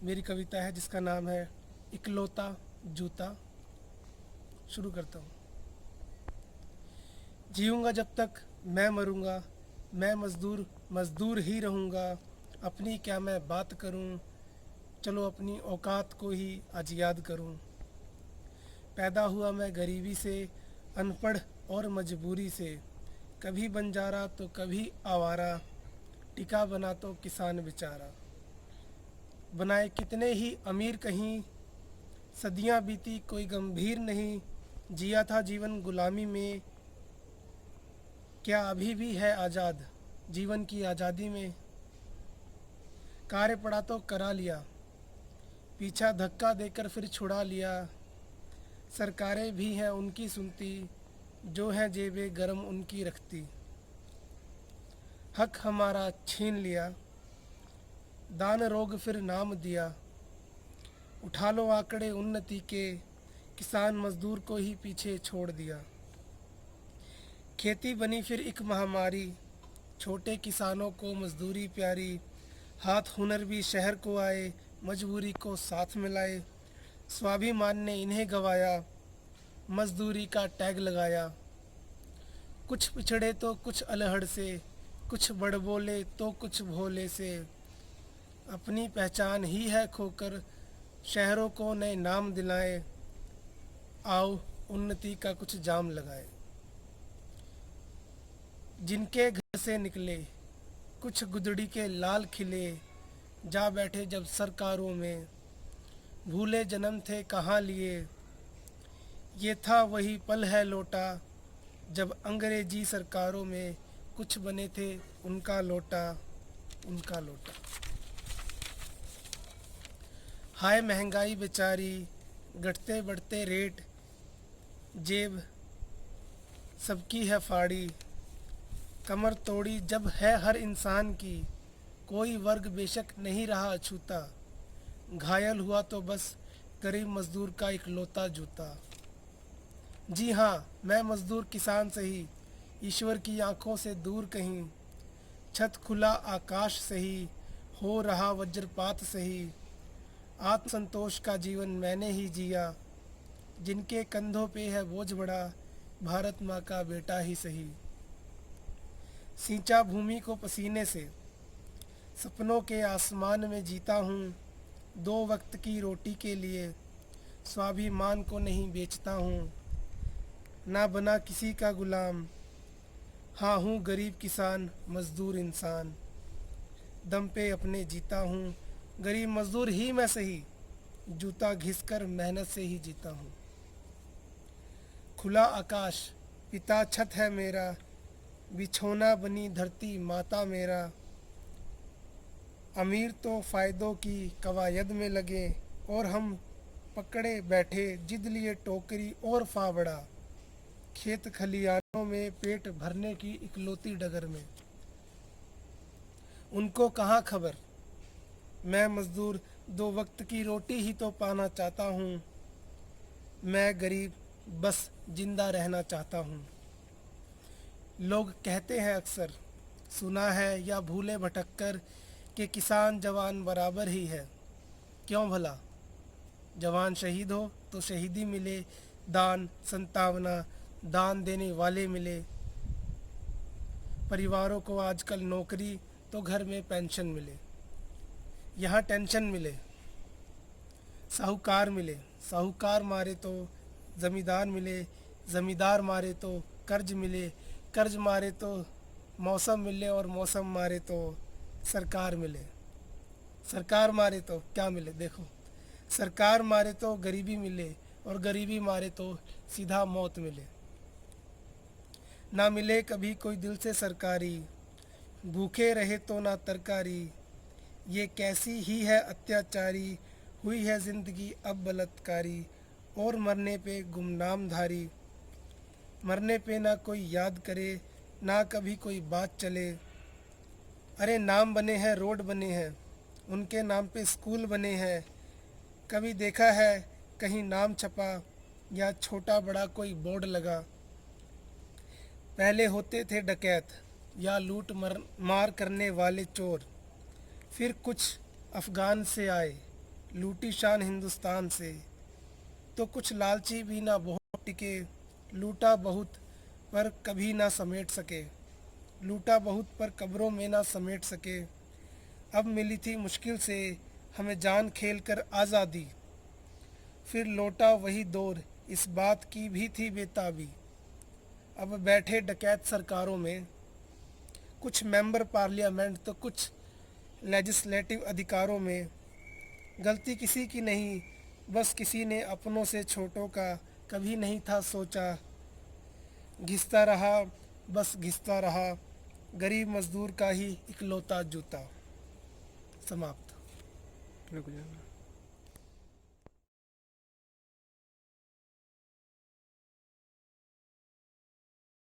मेरी कविता है जिसका नाम है इकलौता जूता। शुरू करता हूँ। जीऊँगा जब तक मैं मरूँगा, मैं मज़दूर मज़दूर ही रहूँगा। अपनी क्या मैं बात करूँ, चलो अपनी औकात को ही आज याद करूँ। पैदा हुआ मैं गरीबी से, अनपढ़ और मजबूरी से। कभी बंजारा तो कभी आवारा, टिका बना तो किसान बेचारा। बनाए कितने ही अमीर कहीं, सदियां बीती कोई गंभीर नहीं। जिया था जीवन गुलामी में, क्या अभी भी है आज़ाद जीवन की आज़ादी में। कार्य पड़ा तो करा लिया, पीछा धक्का देकर फिर छुड़ा लिया। सरकारें भी हैं उनकी सुनती, जो हैं जेबें गरम उनकी रखती। हक हमारा छीन लिया, दान रोग फिर नाम दिया। उठा लो आंकड़े उन्नति के, किसान मजदूर को ही पीछे छोड़ दिया। खेती बनी फिर एक महामारी, छोटे किसानों को मजदूरी प्यारी। हाथ हुनर भी शहर को आए, मजबूरी को साथ मिलाए। स्वाभिमान ने इन्हें गवाया, मजदूरी का टैग लगाया। कुछ पिछड़े तो कुछ अलहड़ से, कुछ बड़ बोले तो कुछ भोले से। अपनी पहचान ही है खोकर, शहरों को नए नाम दिलाए। आओ उन्नति का कुछ जाम लगाए। जिनके घर से निकले कुछ गुदड़ी के लाल खिले, जा बैठे जब सरकारों में। भूले जन्म थे कहाँ लिए, ये था वही पल है लौटा। जब अंग्रेजी सरकारों में कुछ बने थे उनका लोटा, उनका लोटा। हाय महंगाई बेचारी, घटते बढ़ते रेट। जेब सबकी है फाड़ी, कमर तोड़ी जब है हर इंसान की। कोई वर्ग बेशक नहीं रहा अछूता, घायल हुआ तो बस गरीब मजदूर का इकलौता जूता। जी हाँ, मैं मजदूर किसान सही, ईश्वर की आंखों से दूर कहीं। छत खुला आकाश सही, हो रहा वज्रपात सही। आत्मसंतोष का जीवन मैंने ही जिया, जिनके कंधों पे है बोझ बड़ा, भारत माँ का बेटा ही सही। सींचा भूमि को पसीने से, सपनों के आसमान में जीता हूँ। दो वक्त की रोटी के लिए स्वाभिमान को नहीं बेचता हूँ। ना बना किसी का गुलाम, हाँ हूँ गरीब किसान मजदूर इंसान। दम पे अपने जीता हूँ, गरीब मजदूर ही मैं सही। जूता घिसकर मेहनत से ही जीता हूँ। खुला आकाश पिता छत है मेरा, बिछौना बनी धरती माता मेरा। अमीर तो फ़ायदों की कवायद में लगे, और हम पकड़े बैठे जिद लिए टोकरी और फावड़ा। खेत खलियानों में पेट भरने की इकलौती डगर में। उनको कहाँ खबर, मैं मजदूर दो वक्त की रोटी ही तो पाना चाहता हूँ। मैं गरीब बस जिंदा रहना चाहता हूँ। लोग कहते हैं अक्सर, सुना है या भूले भटक कर, कि किसान जवान बराबर ही है। क्यों भला, जवान शहीद हो तो शहीदी मिले, दान संतावना दान देने वाले मिले। परिवारों को आजकल नौकरी तो घर में पेंशन मिले। यहाँ टेंशन मिले, साहूकार मिले, साहूकार मारे तो ज़मींदार मिले, ज़मींदार मारे तो कर्ज मिले, कर्ज मारे तो मौसम मिले, और मौसम मारे तो सरकार मिले। सरकार मारे तो क्या मिले, देखो सरकार मारे तो गरीबी मिले, और गरीबी मारे तो सीधा मौत मिले। ना मिले कभी कोई दिल से सरकारी, भूखे रहे तो ना तरकारी। ये कैसी ही है अत्याचारी, हुई है ज़िंदगी अब बलात्कारी। और मरने पे गुमनाम धारी, मरने पे ना कोई याद करे, ना कभी कोई बात चले। अरे नाम बने हैं, रोड बने हैं, उनके नाम पे स्कूल बने हैं। कभी देखा है कहीं नाम छपा, या छोटा बड़ा कोई बोर्ड लगा। पहले होते थे डकैत, या लूट मार करने वाले चोर। फिर कुछ अफ़गान से आए, लूटी शान हिंदुस्तान से। तो कुछ लालची भी ना बहुत टिके, लूटा बहुत पर कभी ना समेट सके, लूटा बहुत पर कब्रों में ना समेट सके। अब मिली थी मुश्किल से हमें जान खेल कर आज़ादी, फिर लौटा वही दौर, इस बात की भी थी बेताबी। अब बैठे डकैत सरकारों में, कुछ मेंबर पार्लियामेंट तो कुछ लेजिस्लेटिव अधिकारों में। गलती किसी की नहीं, बस किसी ने अपनों से छोटों का कभी नहीं था सोचा। घिसता रहा, बस घिसता रहा, गरीब मजदूर का ही इकलौता जूता। समाप्त। रुक जाना।